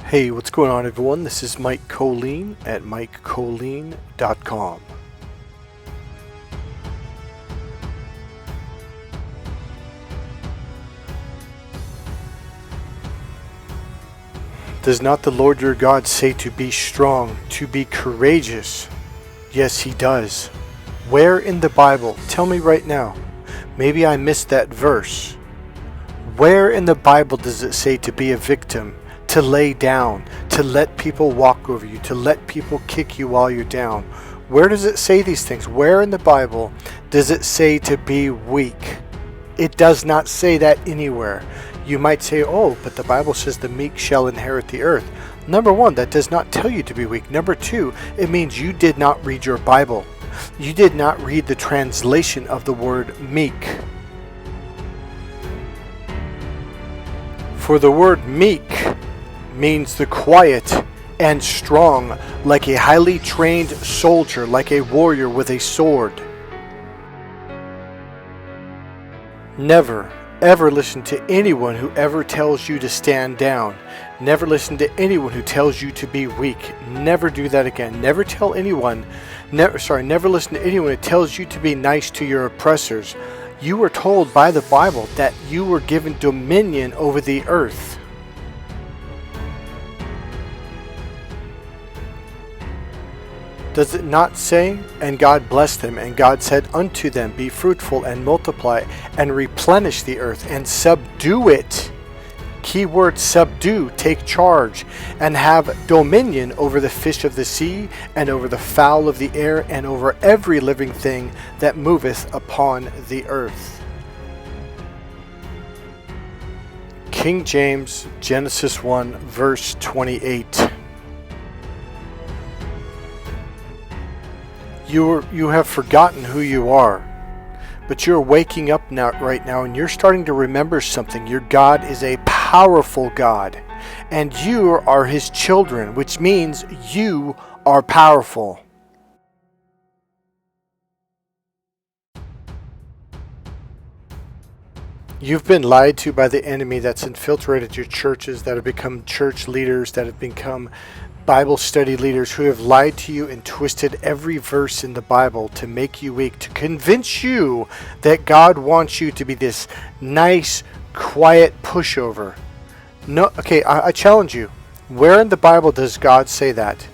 Hey, what's going on, everyone? This is Mike Colleen at MikeColleen.com. Does not the Lord your God say to be strong, to be courageous? Yes, He does. Where in the Bible? Tell me right now. Maybe I missed that verse. Where in the Bible does it say to be a victim, to lay down, to let people walk over you, to let people kick you while you're down? Where does it say these things? Where in the Bible does it say to be weak? It does not say that anywhere. You might say, oh, but the Bible says the meek shall inherit the earth. Number one, that does not tell you to be weak. Number two, it means you did not read your Bible. You did not read the translation of the word meek. For the word meek means the quiet and strong, like a highly trained soldier, like a warrior with a sword. Never, ever listen to anyone who ever tells you to stand down. Never listen to anyone who tells you to be weak. Never do that again. Never tell anyone, never listen to anyone who tells you to be nice to your oppressors. You were told by the Bible that you were given dominion over the earth. Does it not say, and God blessed them, and God said unto them, be fruitful and multiply, and replenish the earth, and subdue it? Keyword subdue, take charge, and have dominion over the fish of the sea, and over the fowl of the air, and over every living thing that moveth upon the earth. King James, Genesis 1, verse 28. You have forgotten who you are, but you're waking up right now, and you're starting to remember something. Your God is a powerful God, and you are His children, which means you are powerful. You've been lied to by the enemy that's infiltrated your churches, that have become church leaders, that have become Bible study leaders, who have lied to you and twisted every verse in the Bible to make you weak, to convince you that God wants you to be this nice, quiet pushover. No, okay, I challenge you. Where in the Bible does God say that?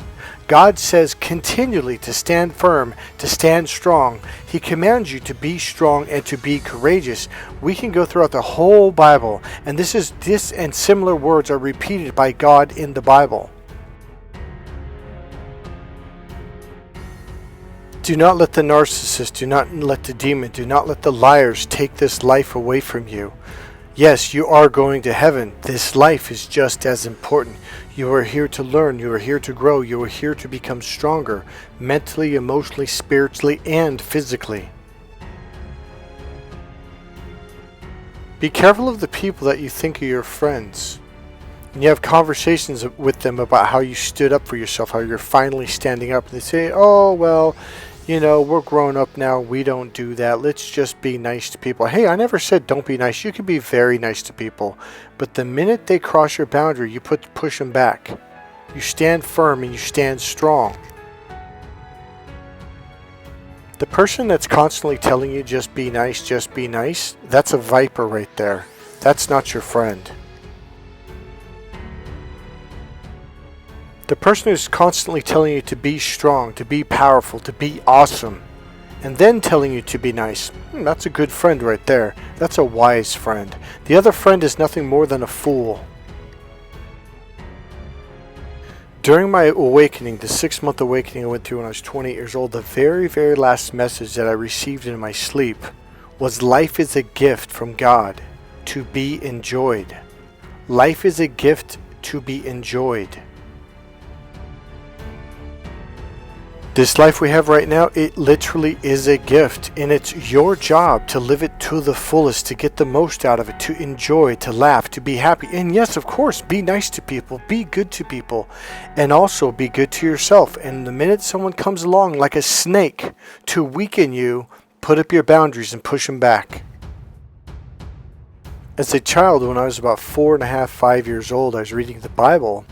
God says continually to stand firm, to stand strong. He commands you to be strong and to be courageous. We can go throughout the whole Bible, and this and similar words are repeated by God in the Bible. Do not let the narcissist, do not let the demon, do not let the liars take this life away from you. Yes, you are going to heaven. This life is just as important. You are here to learn. You are here to grow. You are here to become stronger, mentally, emotionally, spiritually, and physically. Be careful of the people that you think are your friends. And you have conversations with them about how you stood up for yourself, how you're finally standing up. And they say, oh, well, you know, we're grown up now. We don't do that. Let's just be nice to people. Hey, I never said don't be nice. You can be very nice to people. But the minute they cross your boundary, you push them back. You stand firm and you stand strong. The person that's constantly telling you just be nice, that's a viper right there. That's not your friend. The person who's constantly telling you to be strong, to be powerful, to be awesome, and then telling you to be nice, that's a good friend right there. That's a wise friend. The other friend is nothing more than a fool. During my awakening, the 6-month awakening I went through when I was 28 years old, the very, very last message that I received in my sleep was life is a gift from God to be enjoyed. Life is a gift to be enjoyed. This life we have right now, it literally is a gift, and it's your job to live it to the fullest, to get the most out of it, to enjoy, to laugh, to be happy. And yes, of course, be nice to people, be good to people, and also be good to yourself. And the minute someone comes along like a snake to weaken you, put up your boundaries and push them back. As a child, when I was about 4.5, 5 years old, I was reading the Bible,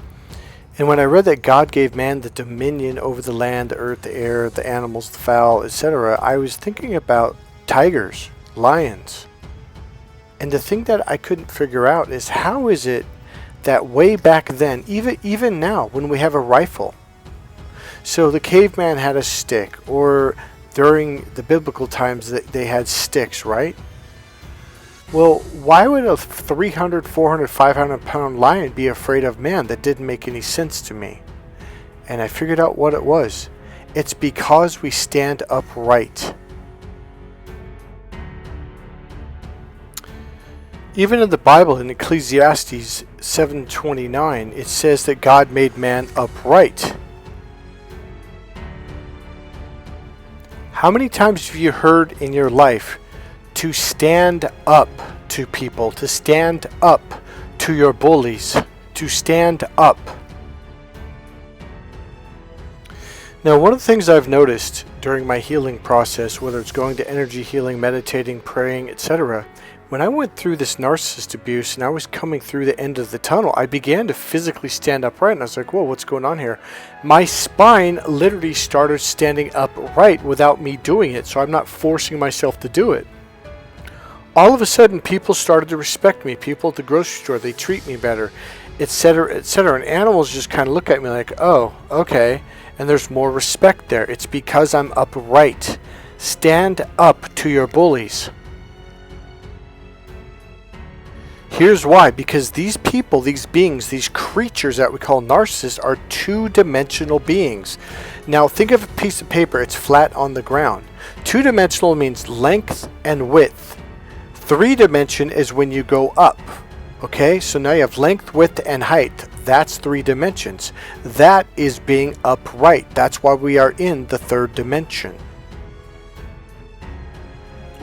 And when I read that God gave man the dominion over the land, the earth, the air, the animals, the fowl, etc., I was thinking about tigers, lions. And the thing that I couldn't figure out is, how is it that way back then, even now, when we have a rifle, so the caveman had a stick, or during the biblical times they had sticks, right? Well, why would a 300, 400, 500 pound lion be afraid of man? That didn't make any sense to me. And I figured out what it was. It's because we stand upright. Even in the Bible, in Ecclesiastes 7:29, it says that God made man upright. How many times have you heard in your life to stand up to people, to stand up to your bullies, to stand up? Now, one of the things I've noticed during my healing process, whether it's going to energy healing, meditating, praying, etc., when I went through this narcissist abuse and I was coming through the end of the tunnel, I began to physically stand upright, and I was like, whoa, what's going on here? My spine literally started standing upright without me doing it, so I'm not forcing myself to do it. All of a sudden, people started to respect me. People at the grocery store, they treat me better, etc., etc. And animals just kind of look at me like, oh, okay. And there's more respect there. It's because I'm upright. Stand up to your bullies. Here's why. Because these people, these beings, these creatures that we call narcissists are two-dimensional beings. Now think of a piece of paper. It's flat on the ground. Two-dimensional means length and width. Three-dimension is when you go up. Okay, so now you have length, width, and height. That's 3 dimensions. That is being upright. That's why we are in the 3rd dimension.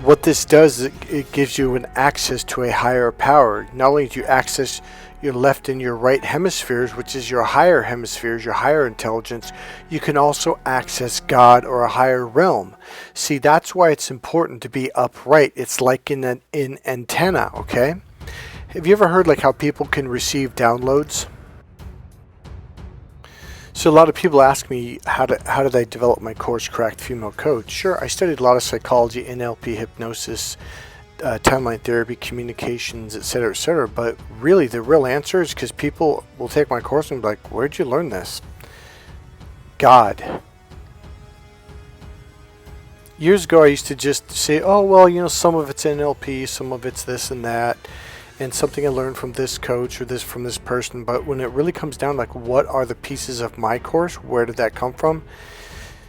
What this does is it gives you an access to a higher power. Not only do you access your left and your right hemispheres, which is your higher hemispheres, your higher intelligence, you can also access God or a higher realm. See, that's why it's important to be upright. It's like in an antenna, okay? Have you ever heard like how people can receive downloads? So a lot of people ask me, how did I develop my course, Cracked Female Coach? Sure, I studied a lot of psychology, NLP, hypnosis, timeline therapy, communications, etc., etc. But really, the real answer is because people will take my course and be like, where'd you learn this? God. Years ago, I used to just say, oh, well, you know, some of it's NLP, some of it's this and that, and something I learned from this coach or this from this person. But when it really comes down, like, what are the pieces of my course? Where did that come from?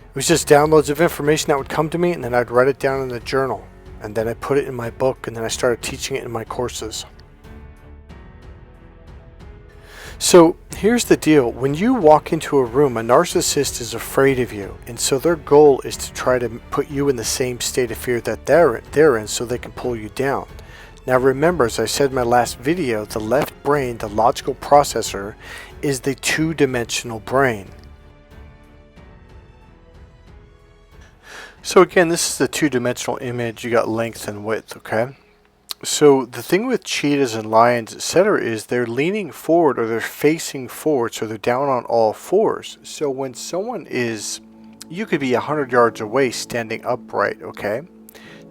It was just downloads of information that would come to me, and then I'd write it down in a journal, and then I put it in my book, and then I started teaching it in my courses. So here's the deal. When you walk into a room, a narcissist is afraid of you, and so their goal is to try to put you in the same state of fear that they're in, so they can pull you down. Now remember, as I said in my last video, the left brain, the logical processor, is the two-dimensional brain. So again, this is the two-dimensional image. You got length and width, okay? So the thing with cheetahs and lions, etc., is they're leaning forward or they're facing forward, so they're down on all fours. So when someone is, you could be 100 yards away standing upright, okay?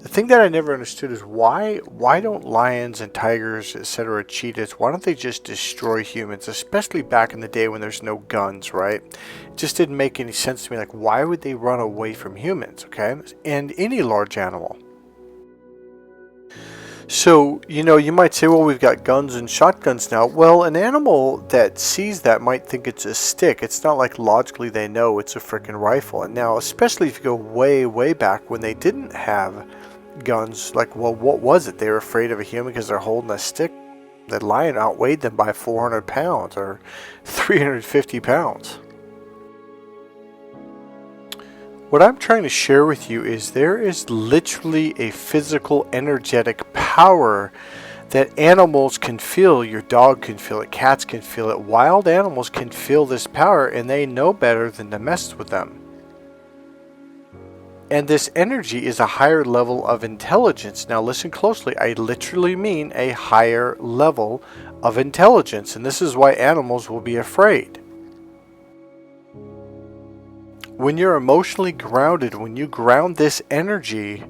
The thing that I never understood is why don't lions and tigers, etc., cheetahs, why don't they just destroy humans, especially back in the day when there's no guns, right? It just didn't make any sense to me. Like, why would they run away from humans, okay? And any large animal. So, you know, you might say, well, we've got guns and shotguns now. Well, an animal that sees that might think it's a stick. It's not like logically they know it's a freaking rifle. And now, especially if you go way, way back when they didn't have guns, like, well, what was it? They were afraid of a human because they're holding a stick. The lion outweighed them by 400 pounds or 350 pounds. What I'm trying to share with you is there is literally a physical, energetic power that animals can feel. Your dog can feel it, cats can feel it, wild animals can feel this power, and they know better than to mess with them. And this energy is a higher level of intelligence. Now listen closely, I literally mean a higher level of intelligence, and this is why animals will be afraid. When you're emotionally grounded, when you ground this energy,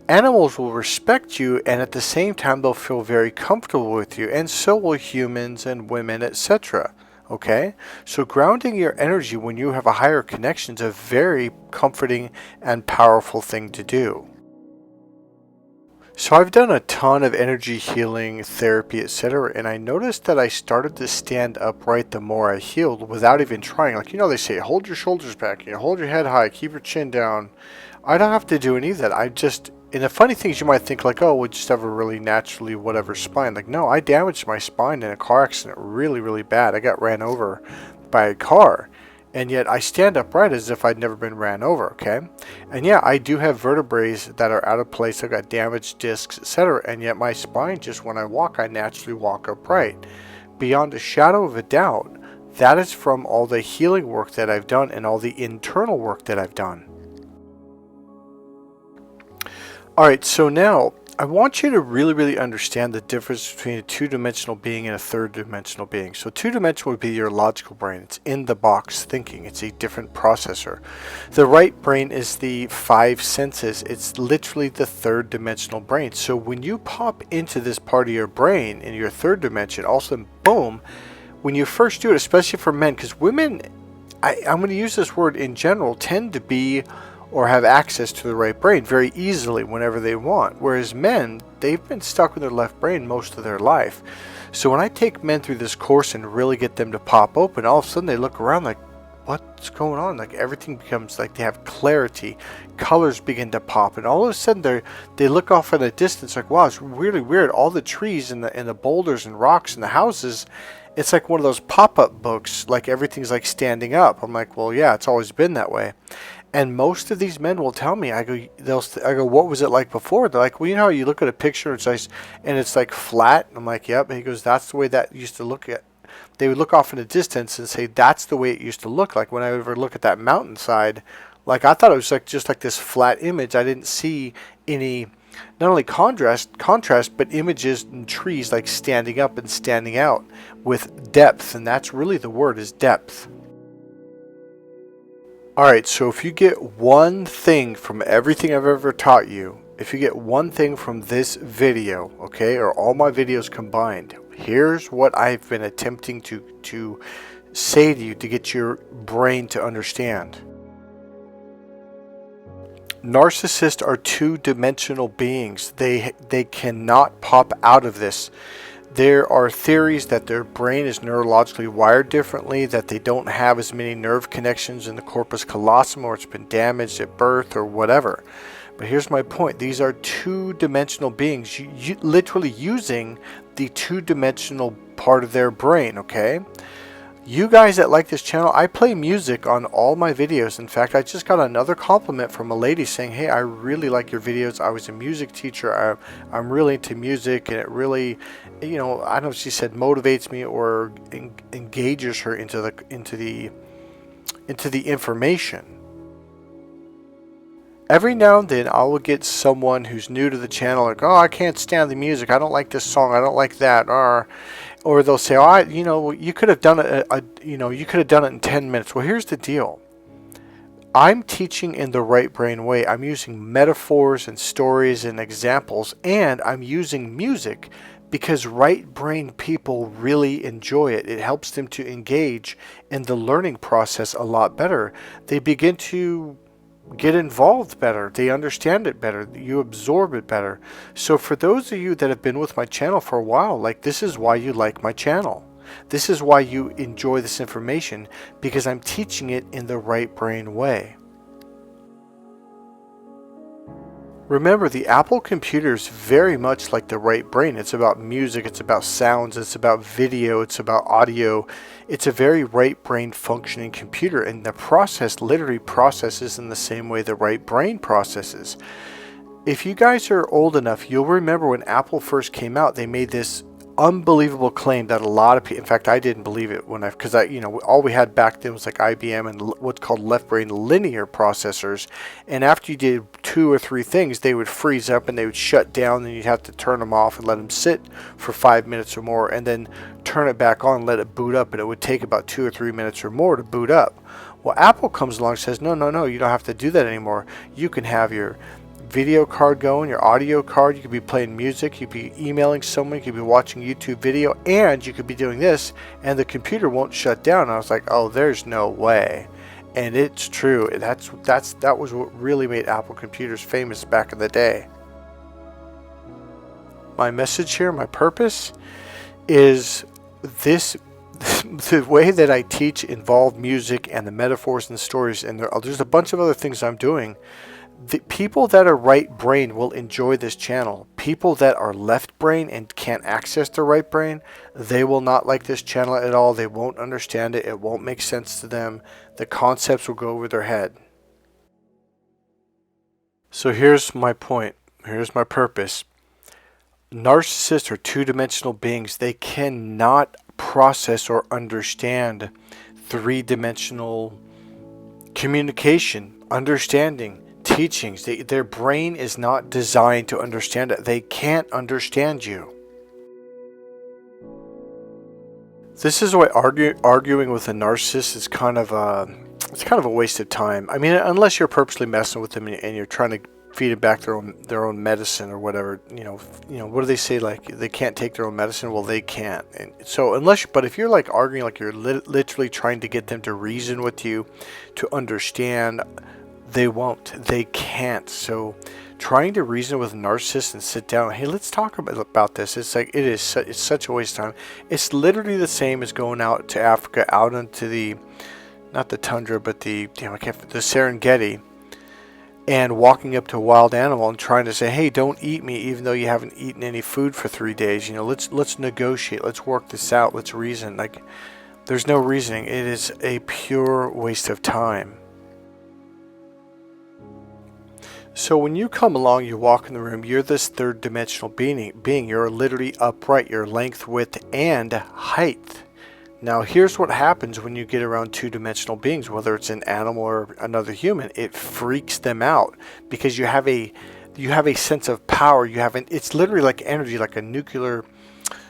animals will respect you, and at the same time they'll feel very comfortable with you, and so will humans and women, etc. Okay? So grounding your energy when you have a higher connection is a very comforting and powerful thing to do. So I've done a ton of energy healing, therapy, etc. And I noticed that I started to stand upright the more I healed without even trying. Like, they say, hold your shoulders back, hold your head high, keep your chin down. I don't have to do any of that. And the funny thing is, you might think like, oh, we just have a really naturally whatever spine. Like, no, I damaged my spine in a car accident really, really bad. I got ran over by a car. And yet I stand upright as if I'd never been ran over, okay? And yeah, I do have vertebrae that are out of place. I've got damaged discs, etc. And yet my spine, just when I walk, I naturally walk upright. Beyond a shadow of a doubt, that is from all the healing work that I've done and all the internal work that I've done. Alright, so now I want you to really, really understand the difference between a two-dimensional being and a third-dimensional being. So two-dimensional would be your logical brain. It's in-the-box thinking. It's a different processor. The right brain is the five senses. It's literally the third-dimensional brain. So when you pop into this part of your brain in your third dimension, all of a sudden, boom, when you first do it, especially for men, because women, I'm going to use this word in general, tend to be or have access to the right brain very easily whenever they want. Whereas men, they've been stuck with their left brain most of their life. So when I take men through this course and really get them to pop open, all of a sudden they look around like, what's going on? Like everything becomes like they have clarity. Colors begin to pop, and all of a sudden they look off in the distance like, wow, it's really weird. All the trees and the boulders and rocks and the houses, it's like one of those pop-up books, like everything's like standing up. I'm like, well, yeah, it's always been that way. And most of these men will tell me, I go, what was it like before? They're like, well, you know how you look at a picture and it's like flat? I'm like, yep. And he goes, that's the way that used to look at. They would look off in the distance and say, that's the way it used to look like. When I ever look at that mountainside, like I thought it was like just like this flat image. I didn't see any, not only contrast, but images and trees like standing up and standing out with depth. And that's really the word, is depth. Alright, so if you get one thing from everything I've ever taught you, if you get one thing from this video, okay, or all my videos combined, here's what I've been attempting to say to you to get your brain to understand. Narcissists are two-dimensional beings. They cannot pop out of this. There are theories that their brain is neurologically wired differently, that they don't have as many nerve connections in the corpus callosum, or it's been damaged at birth or whatever. But here's my point. These are two-dimensional beings, literally using the two-dimensional part of their brain, okay? You guys that like this channel, I play music on all my videos. In fact, I just got another compliment from a lady saying, hey, I really like your videos. I was a music teacher. I'm really into music, and it really, I don't know if she said motivates me or engages her into the information. Every now and then I will get someone who's new to the channel like, oh, I can't stand the music. I don't like this song. I don't like that. Or they'll say, oh, you could have done it. You could have done it in 10 minutes. Well, here's the deal. I'm teaching in the right brain way. I'm using metaphors and stories and examples, and I'm using music because right brain people really enjoy it. It helps them to engage in the learning process a lot better. They begin to get involved better. They understand it better. You absorb it better. So for those of you that have been with my channel for a while, like, this is why you like my channel. This is why you enjoy this information, because I'm teaching it in the right brain way. Remember, the Apple computer is very much like the right brain. It's about music, it's about sounds, it's about video, it's about audio. It's a very right brain functioning computer, and the process literally processes in the same way the right brain processes. If you guys are old enough, you'll remember when Apple first came out, they made this unbelievable claim that a lot of people, in fact, I didn't believe it because all we had back then was like IBM and what's called left brain linear processors, and after you did 2 or 3 things, they would freeze up and they would shut down, and you'd have to turn them off and let them sit for 5 minutes or more, and then turn it back on and let it boot up, and it would take about 2 or 3 minutes or more to boot up. Well, Apple comes along and says, no, no, no, you don't have to do that anymore. You can have your video card going, your audio card, you could be playing music, you could be emailing someone, you could be watching YouTube video, and you could be doing this, and the computer won't shut down. I was like, oh, there's no way. And it's true. That was what really made Apple computers famous back in the day. My message here, my purpose is this. The way that I teach involve music and the metaphors and stories, and there's a bunch of other things I'm doing. The people that are right brain will enjoy this channel. People that are left brain and can't access the right brain, they will not like this channel at all. They won't understand it. It won't make sense to them. The concepts will go over their head. So here's my point. Here's my purpose. Narcissists are two-dimensional beings. They cannot process or understand three-dimensional communication, understanding, teachings. Their brain is not designed to understand it. They can't understand you. This is why arguing with a narcissist is kind of a waste of time. I mean, unless you're purposely messing with them and you're trying to feed them back their own medicine or whatever. You know, what do they say? Like, they can't take their own medicine. Well, they can't. And so but if you're like arguing, like you're literally trying to get them to reason with you, to understand, they won't. They can't. So trying to reason with a narcissist and sit down, hey, let's talk about this. It's like, it's such a waste of time. It's literally the same as going out to Africa, out into the, not the tundra, but the Serengeti, and walking up to a wild animal and trying to say, hey, don't eat me, even though you haven't eaten any food for 3 days. You know, let's negotiate. Let's work this out. Let's reason. Like, there's no reasoning. It is a pure waste of time. So when you come along, you walk in the room, you're this third dimensional being. You're literally upright. Your length, width, and height. Now, here's what happens when you get around two-dimensional beings, whether it's an animal or another human. It freaks them out because you have a sense of power. It's literally like energy, like a nuclear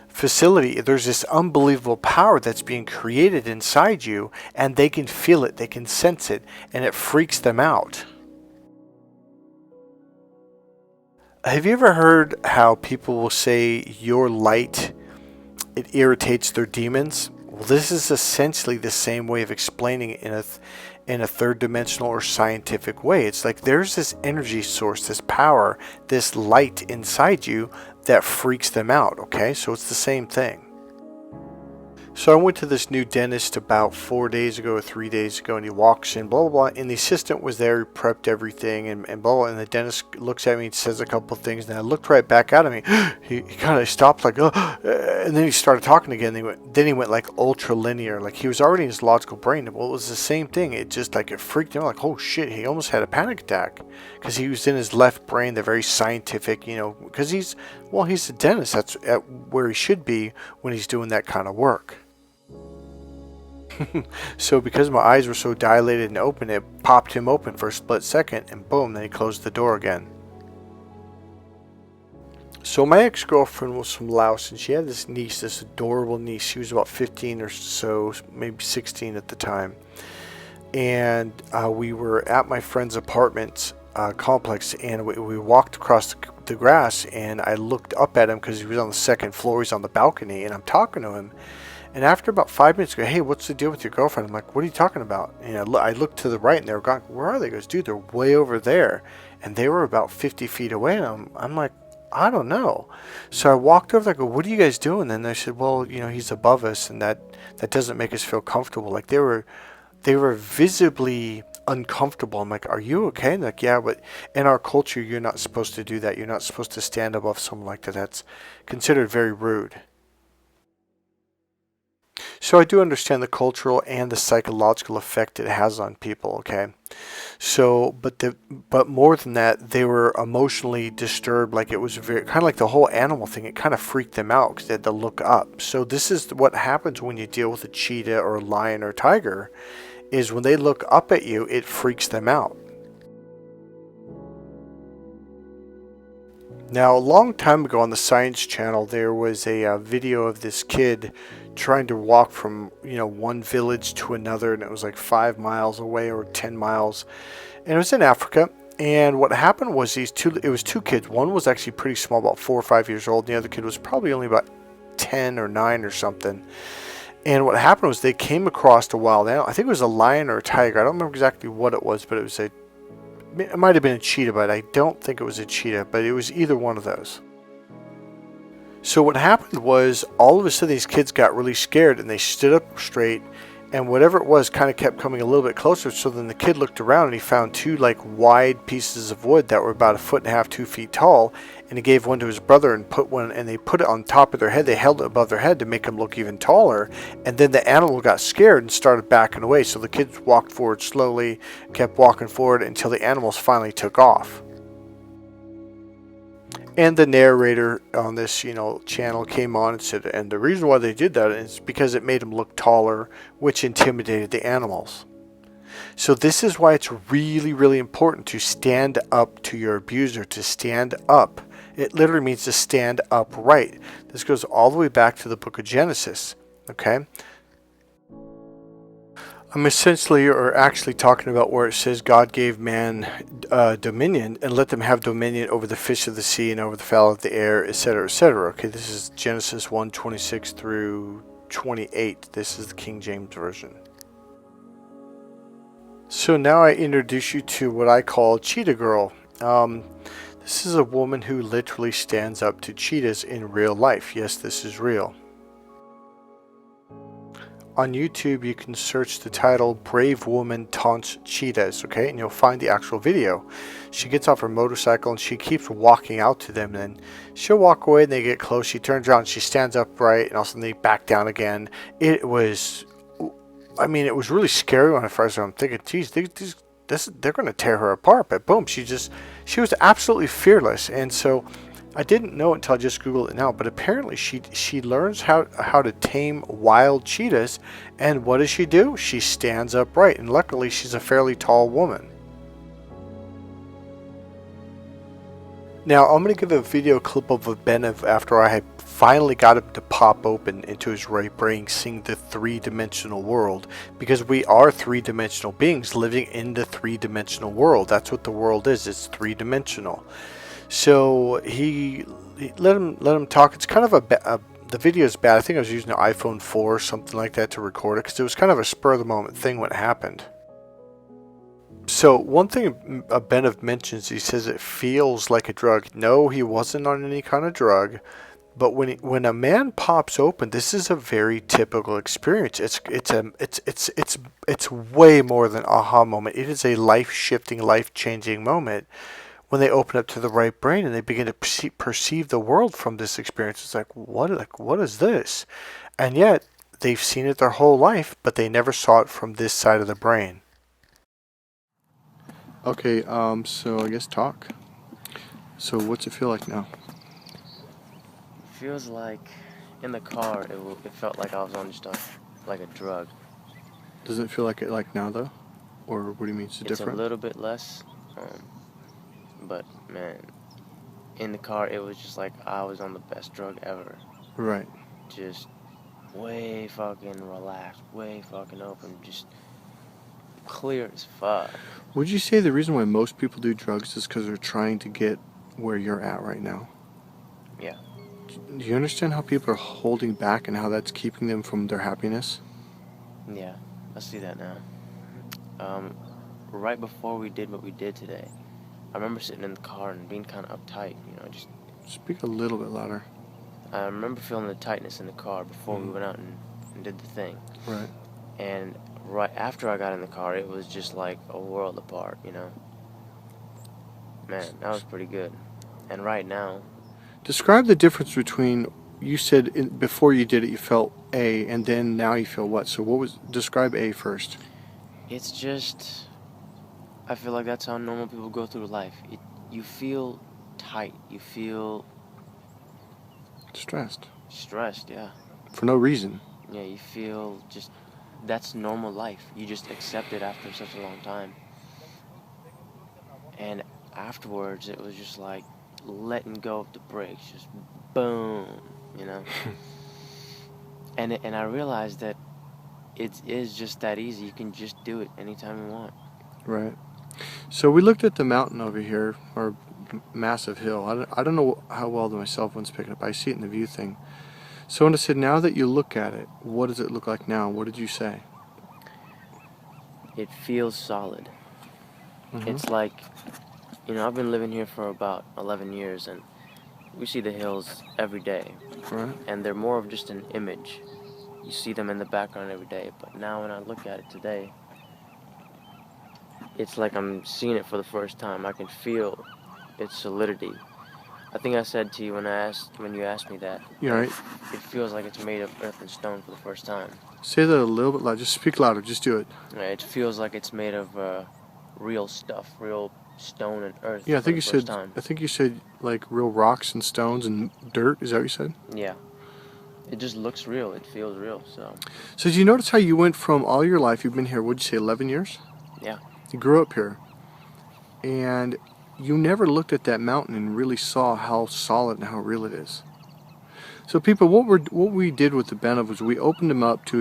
facility. There's this unbelievable power that's being created inside you, and they can feel it, they can sense it, and it freaks them out. Have you ever heard how people will say your light, it irritates their demons? Well, this is essentially the same way of explaining it in a third dimensional or scientific way. It's like there's this energy source, this power, this light inside you that freaks them out, okay? So it's the same thing. So I went to this new dentist about 4 days ago or 3 days ago, and he walks in, blah, blah, blah, and the assistant was there, he prepped everything, and blah, blah, and the dentist looks at me and says a couple of things, and I looked right back at him. He kind of stopped, like, oh, and then he started talking again. Then he went like ultra linear, like he was already in his logical brain. Well, it was the same thing. It just, like, it freaked him out, like, oh shit, he almost had a panic attack because he was in his left brain, the very scientific, you know, because he's a dentist. That's where he should be when he's doing that kind of work. So because my eyes were so dilated and open, it popped him open for a split second, and boom, then he closed the door again. So my ex-girlfriend was from Laos, and she had this niece, this adorable niece. She was about 15 or so, maybe 16 at the time. And we were at my friend's apartment complex, and we walked across the grass, and I looked up at him because he was on the second floor. He's on the balcony, and I'm talking to him. And after about 5 minutes, I go, hey, what's the deal with your girlfriend? I'm like, what are you talking about? And I looked to the right, and they were gone. Where are they? He goes, dude, they're way over there. And they were about 50 feet away. And I'm like, I don't know. So I walked over there. I go, what are you guys doing? And they said, well, you know, he's above us, and that doesn't make us feel comfortable. Like, they were visibly uncomfortable. I'm like, are you okay? And like, yeah, but in our culture, you're not supposed to do that. You're not supposed to stand above someone like that. That's considered very rude. So I do understand the cultural and the psychological effect it has on people, okay? So, but more than that, they were emotionally disturbed. Like, it was very, kind of like the whole animal thing. It kind of freaked them out because they had to look up. So this is what happens when you deal with a cheetah or a lion or a tiger, is when they look up at you, it freaks them out. Now, a long time ago on the Science Channel, there was a video of this kid trying to walk from, one village to another, and it was like 5 miles away or 10 miles, and it was in Africa. And what happened was it was two kids. One was actually pretty small, about 4 or 5 years old. And the other kid was probably only about 10 or 9 or something. And what happened was they came across a wild animal. I think it was a lion or a tiger. I don't remember exactly what it was, but it might have been a cheetah, but I don't think it was a cheetah, but it was either one of those. So what happened was all of a sudden these kids got really scared and they stood up straight, and whatever it was kind of kept coming a little bit closer. So then the kid looked around and he found two like wide pieces of wood that were about 1.5 feet, 2 feet tall, and he gave one to his brother and they put it on top of their head. They held it above their head to make them look even taller. And then the animal got scared and started backing away. So the kids walked forward slowly, kept walking forward until the animals finally took off. And the narrator on this, channel came on and said, and the reason why they did that is because it made them look taller, which intimidated the animals. So this is why it's really, really important to stand up to your abuser, to stand up. It literally means to stand upright. This goes all the way back to the book of Genesis, okay? I'm essentially, or actually, talking about where it says God gave man dominion and let them have dominion over the fish of the sea and over the fowl of the air, etc., etc. Okay, this is Genesis 1:26 through 28. This is the King James Version. So now I introduce you to what I call Cheetah Girl. This is a woman who literally stands up to cheetahs in real life. Yes, this is real. On YouTube, you can search the title Brave Woman Taunts Cheetahs, okay? And you'll find the actual video. She gets off her motorcycle and she keeps walking out to them. And she'll walk away and they get close. She turns around, she stands upright, and all of a sudden they back down again. It was really scary when I first saw them. I'm thinking, geez, they're going to tear her apart. But boom, she was absolutely fearless. And so I didn't know until I just Googled it now, but apparently she learns how to tame wild cheetahs, and what does she do? She stands upright, and luckily she's a fairly tall woman. Now I'm going to give a video clip of a Ben after I had finally got him to pop open into his right brain, seeing the three-dimensional world, because we are three-dimensional beings living in the three-dimensional world. That's what the world is. It's three-dimensional. So he let him talk. It's kind of the video is bad. I think I was using an iPhone 4 or something like that to record it because it was kind of a spur of the moment thing when it happened. So one thing Ben mentions, he says it feels like a drug. No, he wasn't on any kind of drug, but when a man pops open, this is a very typical experience. It's way more than aha moment. It is a life-shifting, life-changing moment. When they open up to the right brain and they begin to perceive the world from this experience, it's like what is this? And yet they've seen it their whole life, but they never saw it from this side of the brain. Okay, so I guess talk. So what's it feel like now? It feels like in the car it felt like I was on just like a drug. Does it feel like it like now though? Or what do you mean it's different? It's a little bit less. But man, in the car it was just like I was on the best drug ever. Right. Just way fucking relaxed, way fucking open, just clear as fuck. Would you say the reason why most people do drugs is because they're trying to get where you're at right now? Yeah. Do you understand how people are holding back and how that's keeping them from their happiness? Yeah, I see that now. Right before we did what we did today, I remember sitting in the car and being kind of uptight, just... Speak a little bit louder. I remember feeling the tightness in the car before we went out and did the thing. Right. And right after I got in the car, it was just like a world apart, Man, that was pretty good. And right now... Describe the difference between, you said before you did it you felt A, and then now you feel what? So describe A first. It's just... I feel like that's how normal people go through life. You feel tight. You feel... Stressed. Stressed, yeah. For no reason. Yeah, you feel just... That's normal life. You just accept it after such a long time. And afterwards, it was just like... letting go of the brakes, just boom, you know. And I realized that it is just that easy. You can just do it anytime you want. Right. So we looked at the mountain over here, or massive hill. I don't know how well my cell phone's picking up. I see it in the view thing. So when I said, now that you look at it, what does it look like now? What did you say? It feels solid. Mm-hmm. It's like, you know, I've been living here for about 11 years, and we see the hills every day. Right. And they're more of just an image. You see them in the background every day, but now when I look at it today, it's like I'm seeing it for the first time. I can feel its solidity. I think I said to you when you asked me that. Yeah, right. It feels like it's made of earth and stone for the first time. Say that a little bit louder. Just speak louder. Just do it. It feels like it's made of real stuff, real stone and earth. Yeah, I think for the first time. I think you said like real rocks and stones and dirt. Is that what you said? Yeah. It just looks real. It feels real. So did you notice how you went from all your life? You've been here. What'd you say? 11 years. Yeah. You grew up here, and you never looked at that mountain and really saw how solid and how real it is. So people, what we did with the Benev was we opened him up to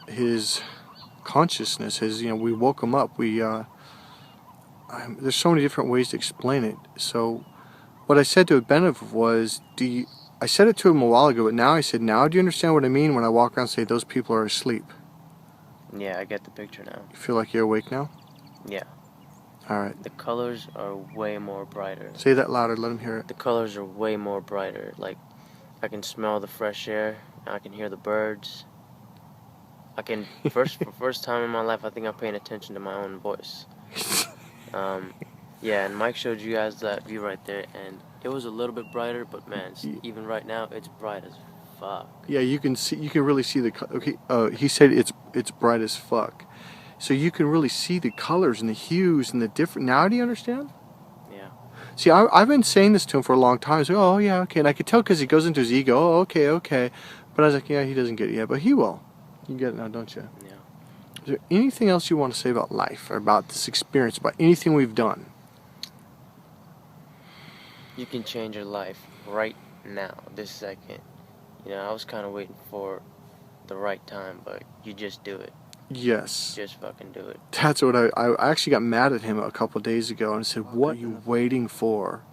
his consciousness. We woke him up. There's so many different ways to explain it. So what I said to Benev was, I said it to him a while ago, but now I said, now do you understand what I mean when I walk around and say those people are asleep? Yeah, I get the picture now. You feel like you're awake now? Yeah. All right. The colors are way more brighter. Say that louder. Let him hear it. The colors are way more brighter. Like, I can smell the fresh air. I can hear the birds. I can for first time in my life, I think I'm paying attention to my own voice. Yeah, and Mike showed you guys that view right there, and it was a little bit brighter, but man, even right now, it's bright as fuck. Yeah, you can really see the. Okay, he said it's bright as fuck, so you can really see the colors and the hues and the different. Now, do you understand? Yeah. See, I've been saying this to him for a long time. So, oh yeah, okay, and I could tell because he goes into his ego. Oh, okay, but I was like, yeah, he doesn't get it yet, but he will. You get it now, don't you? Yeah. Is there anything else you want to say about life or about this experience, about anything we've done? You can change your life right now, this second. You know, I was kind of waiting for the right time, but you just do it. Yes. Just fucking do it. That's what I actually got mad at him a couple of days ago and said, what are you waiting for?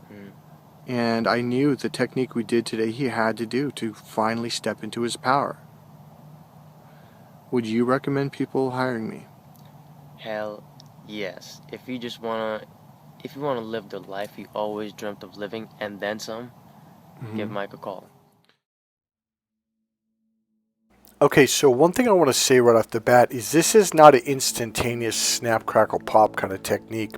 And I knew the technique we did today he had to do to finally step into his power. Would you recommend people hiring me? Hell yes. If you want to live the life you always dreamt of living and then some, give Mike a call. Okay, so one thing I want to say right off the bat is this is not an instantaneous snap, crackle, pop kind of technique.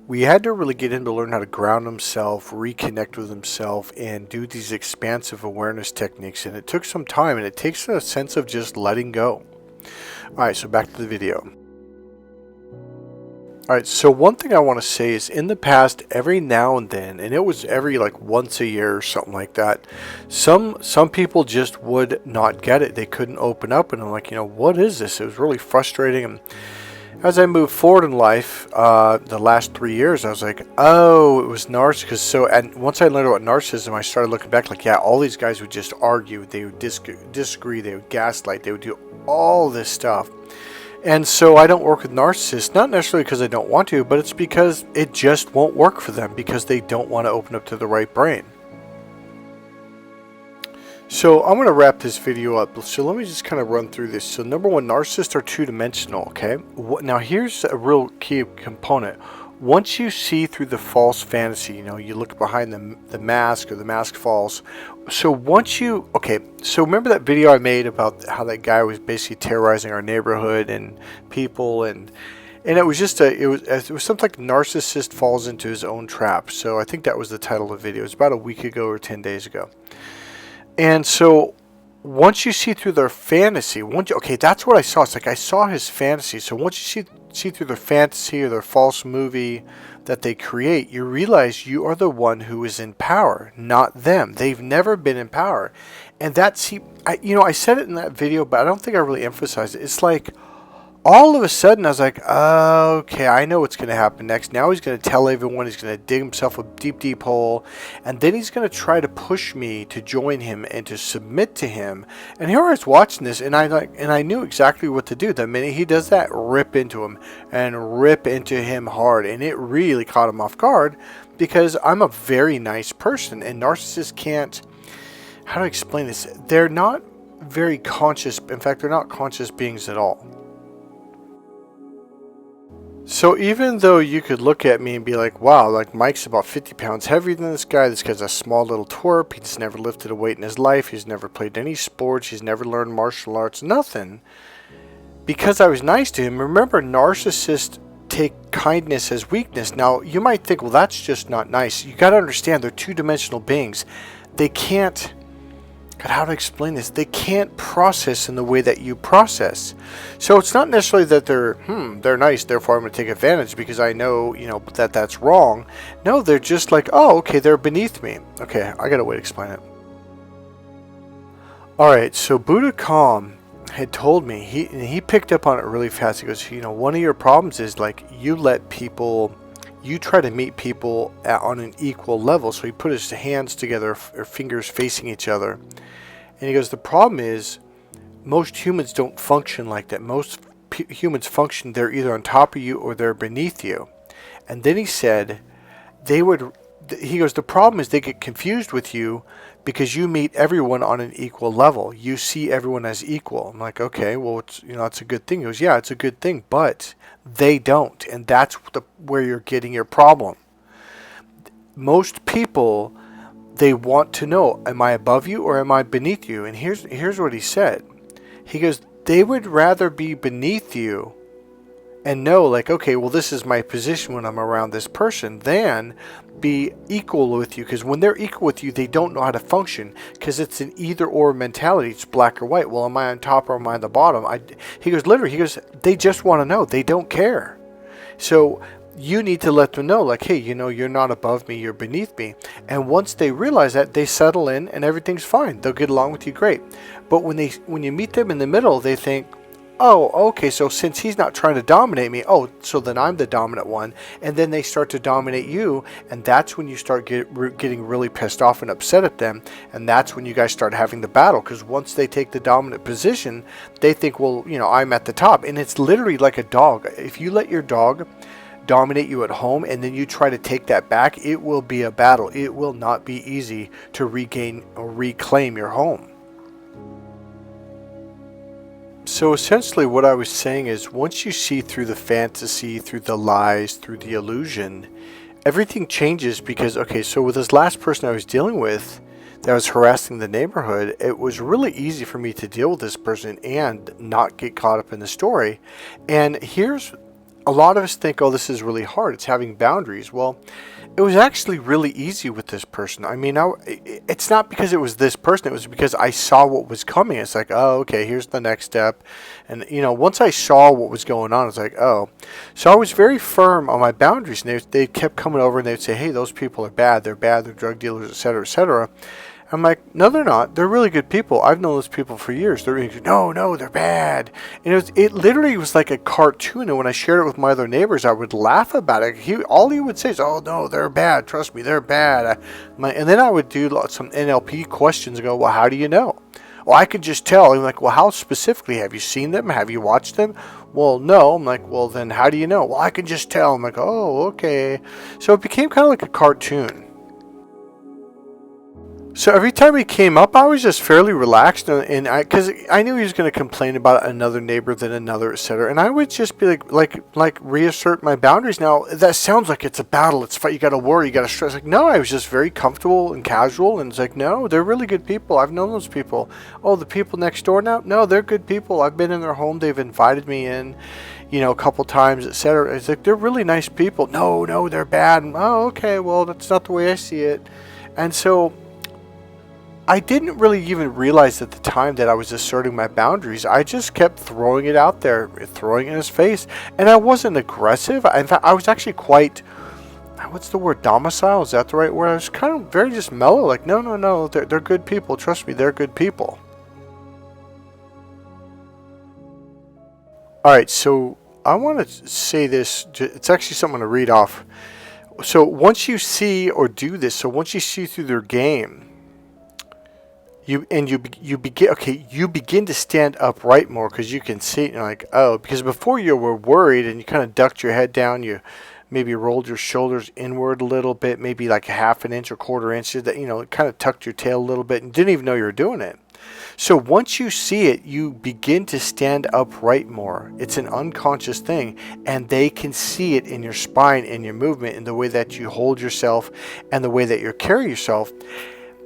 We had to really get him to learn how to ground himself, reconnect with himself, and do these expansive awareness techniques. And it took some time, and it takes a sense of just letting go. Alright, so back to the video. Alright, so one thing I want to say is in the past, every now and then, and it was every like once a year or something like that, some people just would not get it. They couldn't open up, and I'm like, what is this? It was really frustrating. And as I moved forward in life, the last 3 years, I was like, oh, it was narcissism. So, and once I learned about narcissism, I started looking back like, yeah, all these guys would just argue, they would disagree, they would gaslight, they would do all this stuff. And so I don't work with narcissists, not necessarily because I don't want to, but it's because it just won't work for them because they don't want to open up to the right brain. So I'm going to wrap this video up. So let me just kind of run through this. So number one, narcissists are two-dimensional, okay? Now here's a real key component. Once you see through the false fantasy, you look behind the mask or the mask falls. So so remember that video I made about how that guy was basically terrorizing our neighborhood and people, and it was just it was something like narcissist falls into his own trap. So I think that was the title of the video. It was about a week ago or 10 days ago. And so once you see through their fantasy, that's what I saw. It's like I saw his fantasy. So once you see through their fantasy or their false movie that they create, you realize you are the one who is in power, not them. They've never been in power. And I said it in that video, but I don't think I really emphasized it. It's like all of a sudden I was like, okay, I know what's going to happen next. Now he's going to tell everyone, he's going to dig himself a deep, deep hole, and then he's going to try to push me to join him and to submit to him. And here I was watching this, and I knew exactly what to do. The minute he does that, rip into him and rip into him hard, and it really caught him off guard because I'm a very nice person, and narcissists can't. How do I explain this? They're not very conscious. In fact, they're not conscious beings at all. So even though you could look at me and be like, wow, like Mike's about 50 pounds heavier than this guy's a small little twerp, he's never lifted a weight in his life, he's never played any sports, he's never learned martial arts, nothing. Because I was nice to him, remember, narcissists take kindness as weakness. Now, you might think, well, that's just not nice. You got to understand, they're two-dimensional beings. They can't, God, how to explain this? They can't process in the way that you process. So it's not necessarily that they're nice, therefore I'm going to take advantage because I know, that that's wrong. No, they're just like, oh, okay, they're beneath me. Okay, I got a way to explain it. All right, so Buddha Calm had told me, he picked up on it really fast. He goes, one of your problems is like you try to meet people on an equal level. So he put his hands together, or fingers facing each other. And he goes, the problem is most humans don't function like that. Most humans function, they're either on top of you or they're beneath you. And then he said, the problem is they get confused with you because you meet everyone on an equal level. You see everyone as equal. I'm like, okay, well, that's a good thing. He goes, yeah, it's a good thing, but they don't. And that's where you're getting your problem. Most people, they want to know, am I above you or am I beneath you? And here's what he said. He goes, they would rather be beneath you and know, like, okay, well, this is my position when I'm around this person, than be equal with you. Because when they're equal with you, they don't know how to function because it's an either-or mentality. It's black or white. Well, am I on top or am I on the bottom? He goes, they just want to know. They don't care. So you need to let them know, like, hey, you're not above me, you're beneath me. And once they realize that, they settle in and everything's fine. They'll get along with you great. But when you meet them in the middle, they think, oh, okay, so since he's not trying to dominate me, so then I'm the dominant one. And then they start to dominate you, and that's when you start getting really pissed off and upset at them. And that's when you guys start having the battle, because once they take the dominant position, they think, well, I'm at the top. And it's literally like a dog. If you let your dog dominate you at home and then you try to take that back, it will be a battle. It will not be easy to regain or reclaim your home. So essentially what I was saying is, once you see through the fantasy, through the lies, through the illusion, everything changes. Because, okay, so with this last person I was dealing with that was harassing the neighborhood, it was really easy for me to deal with this person and not get caught up in the story. And here's, a lot of us think, oh, this is really hard, it's having boundaries. Well, it was actually really easy with this person. I mean, it's not because it was this person, it was because I saw what was coming. It's like, oh, okay, here's the next step. And, once I saw what was going on, it's like, oh. So I was very firm on my boundaries, and they kept coming over and they'd say, hey, those people are bad, they're drug dealers, etc., etc. I'm like, no, they're not. They're really good people. I've known those people for years. They're really good. No, they're bad. And it literally was like a cartoon. And when I shared it with my other neighbors, I would laugh about it. All he would say is, oh, no, they're bad. Trust me, they're bad. And then I would do some NLP questions and go, well, how do you know? Well, I could just tell. I'm like, well, how specifically? Have you seen them? Have you watched them? Well, no. I'm like, well, then how do you know? Well, I can just tell. I'm like, oh, okay. So it became kind of like a cartoon. So every time he came up, I was just fairly relaxed, because I knew he was going to complain about another neighbor, then another, etc. And I would just be like reassert my boundaries. Now that sounds like it's a battle, it's fight. You got to worry, you got to stress. Like, no, I was just very comfortable and casual, and it's like, no, they're really good people. I've known those people. Oh, the people next door now? No, they're good people. I've been in their home. They've invited me in, a couple times, etc. It's like, they're really nice people. No, they're bad. Oh, okay, well, that's not the way I see it. And so I didn't really even realize at the time that I was asserting my boundaries. I just kept throwing it out there, throwing it in his face. And I wasn't aggressive. In fact, I was actually quite, what's the word, domicile? Is that the right word? I was kind of very just mellow. Like, no, they're good people. Trust me, they're good people. Alright, so I want to say this. It's actually something I'm going to read off. So once you see or do this, so once you see through their game, you begin to stand upright more because you can see it and you're like, oh, because before you were worried and you kind of ducked your head down, you maybe rolled your shoulders inward a little bit, maybe like a half an inch or quarter inch, that, you know, kind of tucked your tail a little bit and didn't even know you were doing it. So once you see it, you begin to stand upright more. It's an unconscious thing, and they can see it in your spine, in your movement, in the way that you hold yourself and the way that you carry yourself.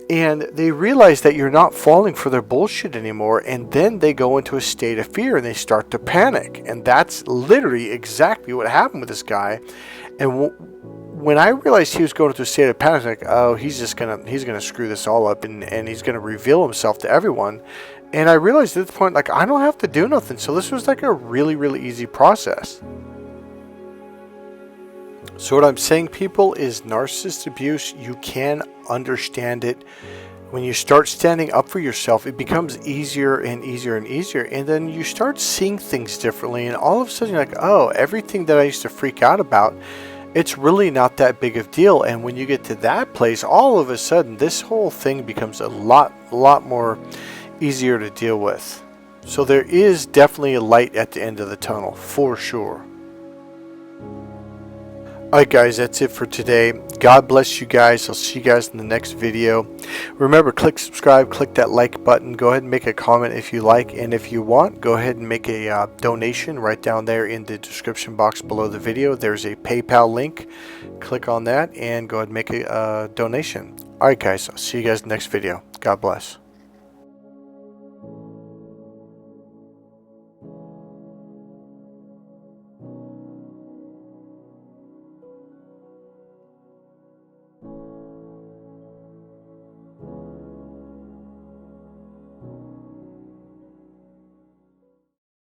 And they realize that you're not falling for their bullshit anymore, and then they go into a state of fear and they start to panic. And that's literally exactly what happened with this guy. And when I realized he was going into a state of panic, I was like, oh, he's gonna screw this all up, and he's gonna reveal himself to everyone. And I realized at this point, like, I don't have to do nothing. So this was like a really, really easy process. So what I'm saying, people, is narcissist abuse, you can understand it. When you start standing up for yourself, it becomes easier and easier and easier. And then you start seeing things differently. And all of a sudden you're like, oh, everything that I used to freak out about, it's really not that big of a deal. And when you get to that place, all of a sudden, this whole thing becomes a lot more easier to deal with. So there is definitely a light at the end of the tunnel, for sure. Alright guys, that's it for today. God bless you guys. I'll see you guys in the next video. Remember, click subscribe, click that like button. Go ahead and make a comment if you like. And if you want, go ahead and make a donation right down there in the description box below the video. There's a PayPal link. Click on that and go ahead and make a donation. Alright guys, I'll see you guys in the next video. God bless.